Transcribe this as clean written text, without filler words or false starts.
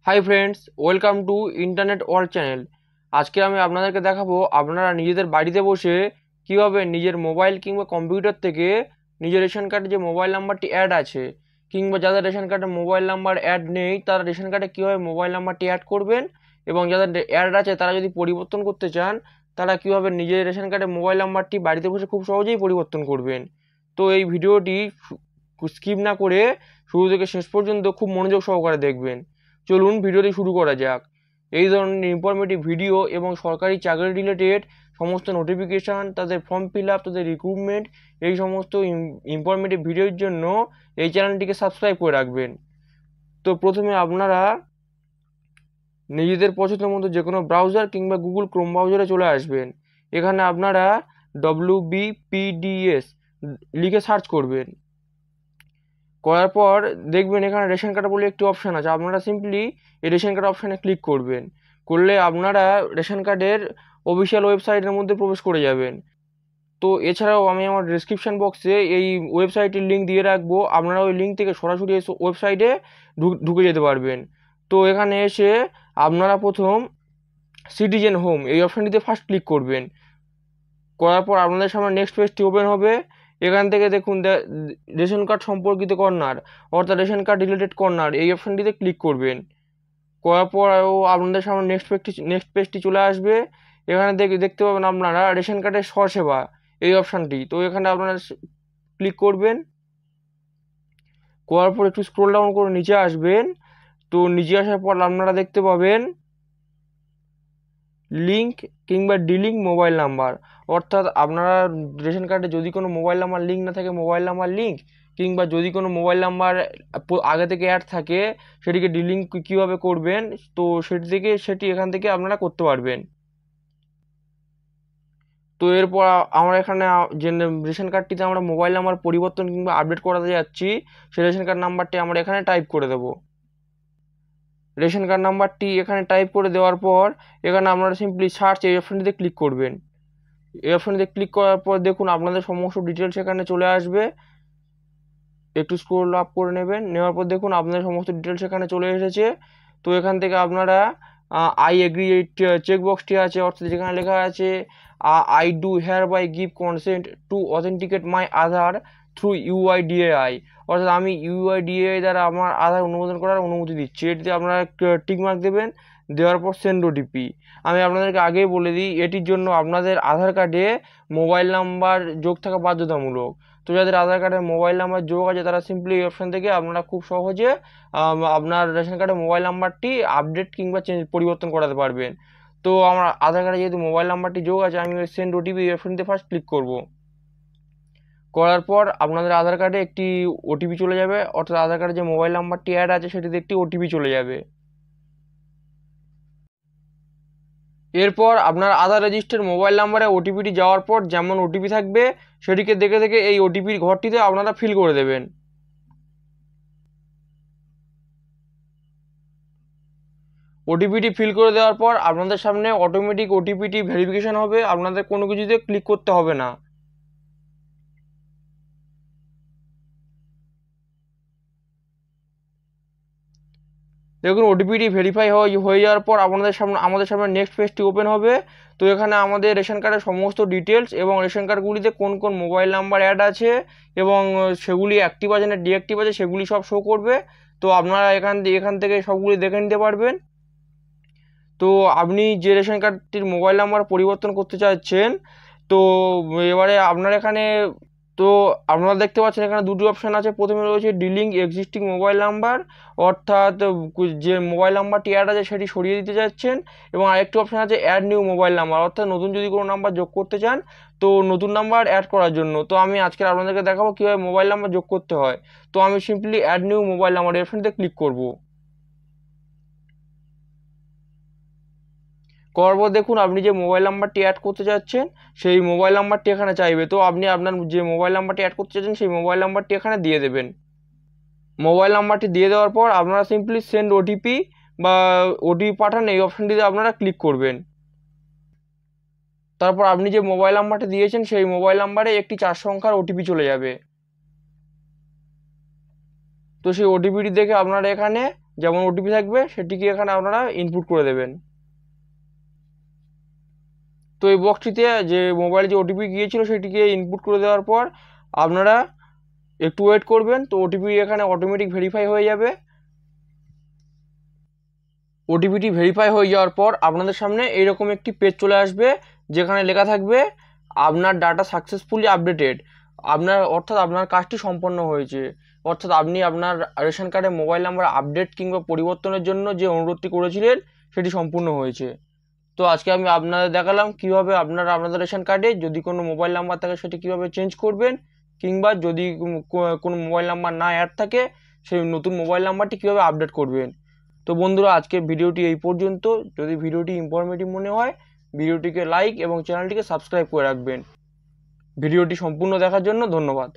Hi friends, welcome to internet world channel. আজকে আমি আপনাদেরকে দেখাবো আপনারা নিজেদের বাড়িতে বসে কিভাবে নিজের মোবাইল কিংবা কম্পিউটার থেকে নিজের রেশন কার্ডে যে মোবাইল নাম্বারটি অ্যাড আছে কিংবা যাদের রেশন কার্ডে মোবাইল নাম্বার অ্যাড নেই তারা রেশন কার্ডে কীভাবে মোবাইল নাম্বারটি অ্যাড করবেন, এবং যাদের অ্যাড আছে তারা যদি পরিবর্তন করতে চান তারা কীভাবে নিজের রেশন কার্ডে মোবাইল নাম্বারটি বাড়িতে বসে খুব সহজেই পরিবর্তন করবেন। তো এই ভিডিওটি স্কিপ না করে শুরু থেকে শেষ পর্যন্ত খুব মনোযোগ সহকারে দেখবেন। চলুন ভিডিওটি শুরু করা যাক। এই ধরনের ইনফরমেটিভ ভিডিও এবং সরকারি চাকরি রিলেটেড সমস্ত নোটিফিকেশান, তাদের ফর্ম ফিল আপ, তাদের রিক্রুটমেন্ট, এই সমস্ত ইনফরমেটিভ ভিডিওর জন্য এই চ্যানেলটিকে সাবস্ক্রাইব করে রাখবেন। তো প্রথমে আপনারা নিজেদের পছন্দ মতো যে কোনো ব্রাউজার কিংবা গুগল ক্রোম ব্রাউজারে চলে আসবেন। এখানে আপনারা WBPDS লিখে সার্চ করবেন। করার পর দেখবেন এখানে রেশন কার্ড বলে একটি অপশান আছে, আপনারা সিম্পলি এই রেশন কার্ড অপশানে ক্লিক করবেন। করলে আপনারা রেশন কার্ডের অফিসিয়াল ওয়েবসাইটের মধ্যে প্রবেশ করে যাবেন। তো এছাড়াও আমি আমার ডেসক্রিপশান বক্সে এই ওয়েবসাইটের লিঙ্ক দিয়ে রাখবো, আপনারা ওই লিঙ্ক থেকে সরাসরি ওয়েবসাইটে ঢুকে যেতে পারবেন। তো এখানে এসে আপনারা প্রথম সিটিজেন হোম এই অপশানটিতে ফার্স্ট ক্লিক করবেন। করার পর আপনাদের সামনে নেক্সট পেজটি ওপেন হবে। এখান থেকে দেখুন রেশন কার্ড সম্পর্কিত কর্নার, অর্থাৎ রেশন কার্ড রিলেটেড কর্নার, এই অপশানটিতে ক্লিক করবেন। করার পর আপনাদের সামনে নেক্সট পেজটি চলে আসবে। এখানে দেখতে পাবেন আপনারা রেশন কার্ডের স্বসেবা এই অপশানটি। তো এখানে আপনারা ক্লিক করবেন। করার পর একটু স্ক্রল ডাউন করে নিচে আসবেন। তো নিচে আসার পর আপনারা দেখতে পাবেন লিঙ্ক কিংবা ডিলিঙ্ক মোবাইল নাম্বার, অর্থাৎ আপনারা রেশন কার্ডে যদি কোনো মোবাইল নাম্বার লিঙ্ক না থাকে মোবাইল নাম্বার লিঙ্ক, কিংবা যদি কোনো মোবাইল নাম্বার আগে থেকে অ্যাড থাকে সেটিকে ডিলিঙ্ক কীভাবে করবেন, তো সেটি এখান থেকে আপনারা করতে পারবেন। তো এরপর আমরা এখানে যে রেশন কার্ডটিতে আমরা মোবাইল নাম্বার পরিবর্তন কিংবা আপডেট করাতে যাচ্ছি সেই রেশন কার্ড নাম্বারটি আমরা এখানে টাইপ করে দেবো। রেশন কার্ড নাম্বারটি এখানে টাইপ করে দেওয়ার পর এখানে আপনারা সিম্পলি সার্চ এই অপশানটিতে ক্লিক করবেন। এই অপশানটিতে ক্লিক করার পর দেখুন আপনাদের সমস্ত ডিটেলস এখানে চলে আসবে। একটু স্ক্রল আপ করে নেওয়ার পর দেখুন আপনাদের সমস্ত ডিটেলস এখানে চলে এসেছে। তো এখান থেকে আপনারা আই এগ্রি এই চেকবক্সটি আছে, অর্থাৎ যেখানে লেখা আছে I do hereby give consent to authenticate my Aadhaar through UIDAI, অর্থাৎ আমি UIDAI দ্বারা আমার আধার অনুমোদন করার অনুমতি দিচ্ছি। এটিতে আপনারা টিকমার্ক দেবেন। দেওয়ার পর সেন্ড OTP। আমি আপনাদেরকে আগেই বলে দিই এটির জন্য আপনাদের আধার কার্ডে মোবাইল নাম্বার যোগ থাকা বাধ্যতামূলক। তো যাদের আধার কার্ডে মোবাইল নাম্বার যোগ আছে তারা সিম্পলি এই অপশান থেকে আপনারা খুব সহজে আপনার রেশন কার্ডে মোবাইল নাম্বারটি আপডেট কিংবা পরিবর্তন করাতে পারবেন। তো আমার আধার কার্ডে যেহেতু মোবাইল নাম্বারটি যোগ আছে আমি সেন্ড OTP এই অপশানটিতে ফার্স্ট ক্লিক করব। করার পর আপনাদের আধার কার্ডে একটি OTP চলে যাবে, অর্থাৎ আধার কার্ডে যে মোবাইল নাম্বারটি অ্যাড আছে সেটিতে একটি OTP চলে যাবে। এরপর আপনার আধার রেজিস্টার মোবাইল নাম্বারে OTPটি যাওয়ার পর যেমন OTP থাকবে সেটিকে দেখে দেখে এই OTPর ঘরটিতে আপনারা ফিল করে দেবেন। OTPটি ফিল করে দেওয়ার পর আপনাদের সামনে অটোমেটিক OTPটি ভেরিফিকেশন হবে, আপনাদের কোনো কিছুতে ক্লিক করতে হবে না। দেখুন OTPটি ভেরিফাই হয়ে যাওয়ার পর আমাদের সামনে নেক্সট পেজটি ওপেন হবে। তো এখানে আমাদের রেশন কার্ডের সমস্ত ডিটেলস এবং রেশন কার্ডগুলিতে কোন কোন মোবাইল নাম্বার অ্যাড আছে এবং সেগুলি অ্যাক্টিভ আছে না ডিঅ্যাক্টিভ আছে সেগুলি সব শো করবে। তো আপনারা এখান থেকে সবগুলি দেখে নিতে পারবেন। তো আপনি যে রেশন কার্ডটির মোবাইল নাম্বার পরিবর্তন করতে চাচ্ছেন, তো এবারে আপনার এখানে তো আপনারা দেখতে পাচ্ছেন এখানে দুটি অপশান আছে। প্রথমে রয়েছে ডিলিঙ্ক এক্সিস্টিং মোবাইল নাম্বার, অর্থাৎ যে মোবাইল নাম্বারটি অ্যাড আছে সেটি সরিয়ে দিতে চাচ্ছেন, এবং আরেকটি অপশান আছে অ্যাড নিউ মোবাইল নাম্বার, অর্থাৎ নতুন যদি কোনো নাম্বার যোগ করতে চান তো নতুন নাম্বার অ্যাড করার জন্য। তো আমি আজকে আপনাদেরকে দেখাবো কীভাবে মোবাইল নাম্বার যোগ করতে হয়। তো আমি simply add new mobile number এই অপশানটিতে ক্লিক করব। করার পর দেখুন আপনি যে মোবাইল নাম্বারটি অ্যাড করতে চাচ্ছেন সেই মোবাইল নাম্বারটি এখানে চাইবে। তো আপনি আপনার যে মোবাইল নাম্বারটি অ্যাড করতে চাচ্ছেন সেই মোবাইল নাম্বারটি এখানে দিয়ে দেবেন। মোবাইল নাম্বারটি দিয়ে দেওয়ার পর আপনারা সিম্পলি সেন্ড OTP বা OTP পাঠান এই অপশানটিতে আপনারা ক্লিক করবেন। তারপর আপনি যে মোবাইল নাম্বারটি দিয়েছেন সেই মোবাইল নাম্বারে একটি 4 সংখ্যার OTP চলে যাবে। তো সেই OTPটি দেখে আপনারা এখানে যেমন ওটিপি থাকবে সেটিকে এখানে আপনারা ইনপুট করে দেবেন। তো এই বক্সটিতে যে মোবাইলে যে ওটিপি গিয়েছিল সেটিকে ইনপুট করে দেওয়ার পর আপনারা একটু ওয়েট করবেন। তো ওটিপি এখানে অটোমেটিক ভেরিফাই হয়ে যাবে। ওটিপিটি ভেরিফাই হয়ে যাওয়ার পর আপনাদের সামনে এইরকম একটি পেজ চলে আসবে, যেখানে লেখা থাকবে আপনার ডাটা সাকসেসফুলি আপডেটেড। অর্থাৎ আপনার কাজটি সম্পন্ন হয়েছে, অর্থাৎ আপনি আপনার রেশন কার্ডে মোবাইল নাম্বার আপডেট কিংবা পরিবর্তনের জন্য যে অনুরোধটি করেছিলেন সেটি সম্পূর্ণ হয়েছে। তো আজকে আমি আপনাদের দেখালাম কিভাবে আপনারা আপনাদের রেশন কার্ডে যদি কোনো মোবাইল নাম্বার থাকে সেটি কিভাবে চেঞ্জ করবেন, কিংবা যদি কোনো মোবাইল নাম্বার না অ্যাড থাকে সেই নতুন মোবাইল নাম্বারটি কিভাবে আপডেট করবেন। তো বন্ধুরা, আজকের ভিডিওটি এই পর্যন্ত। যদি ভিডিওটি ইনফরমেটিভ মনে হয় ভিডিওটিকে লাইক এবং চ্যানেলটিকে সাবস্ক্রাইব করে রাখবেন। ভিডিওটি সম্পূর্ণ দেখার জন্য ধন্যবাদ।